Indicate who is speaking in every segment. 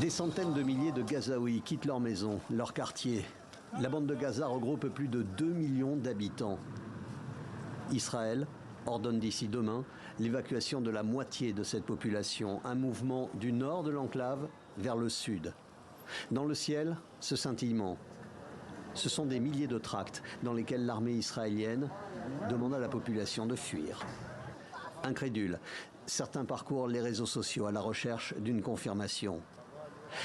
Speaker 1: Des centaines de milliers de Gazaouis quittent leur maison, leur quartier. La bande de Gaza regroupe plus de 2 millions d'habitants. Israël ordonne d'ici demain l'évacuation de la moitié de cette population, un mouvement du nord de l'enclave vers le sud. Dans le ciel, ce scintillement. Ce sont des milliers de tracts dans lesquels l'armée israélienne demande à la population de fuir. Incrédules, certains parcourent les réseaux sociaux à la recherche d'une confirmation.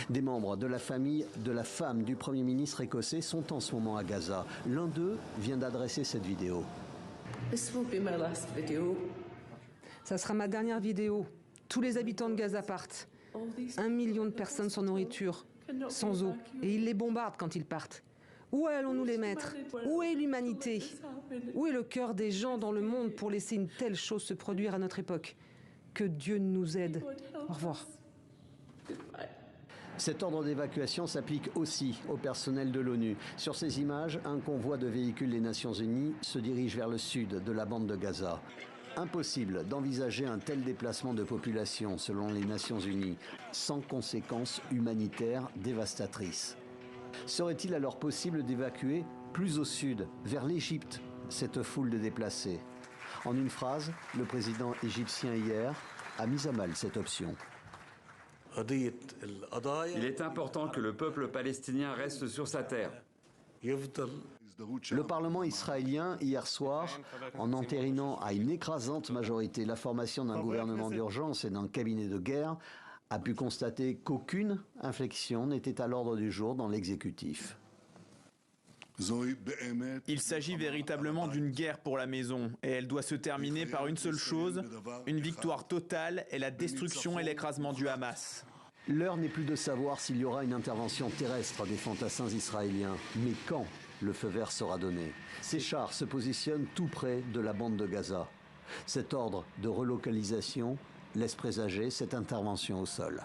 Speaker 1: Des membres de la famille de la femme du Premier ministre écossais sont en ce moment à Gaza. L'un d'eux vient d'adresser cette vidéo.
Speaker 2: Ça sera ma dernière vidéo. Tous les habitants de Gaza partent. 1 million de personnes sans nourriture, sans eau. Et ils les bombardent quand ils partent. Où allons-nous les mettre? Où est l'humanité? Où est le cœur des gens dans le monde pour laisser une telle chose se produire à notre époque? Que Dieu nous aide. Au revoir.
Speaker 1: Cet ordre d'évacuation s'applique aussi au personnel de l'ONU. Sur ces images, un convoi de véhicules des Nations Unies se dirige vers le sud de la bande de Gaza. Impossible d'envisager un tel déplacement de population, selon les Nations Unies, sans conséquences humanitaires dévastatrices. Serait-il alors possible d'évacuer plus au sud, vers l'Égypte, cette foule de déplacés? En une phrase, le président égyptien hier a mis à mal cette option.
Speaker 3: Il est important que le peuple palestinien reste sur sa terre.
Speaker 1: Le Parlement israélien, hier soir, en entérinant à une écrasante majorité la formation d'un gouvernement d'urgence et d'un cabinet de guerre, a pu constater qu'aucune inflexion n'était à l'ordre du jour dans l'exécutif.
Speaker 4: Il s'agit véritablement d'une guerre pour la maison, et elle doit se terminer par une seule chose, une victoire totale et la destruction et l'écrasement du Hamas.
Speaker 1: L'heure n'est plus de savoir s'il y aura une intervention terrestre des fantassins israéliens, mais quand le feu vert sera donné. Ces chars se positionnent tout près de la bande de Gaza. Cet ordre de relocalisation laisse présager cette intervention au sol.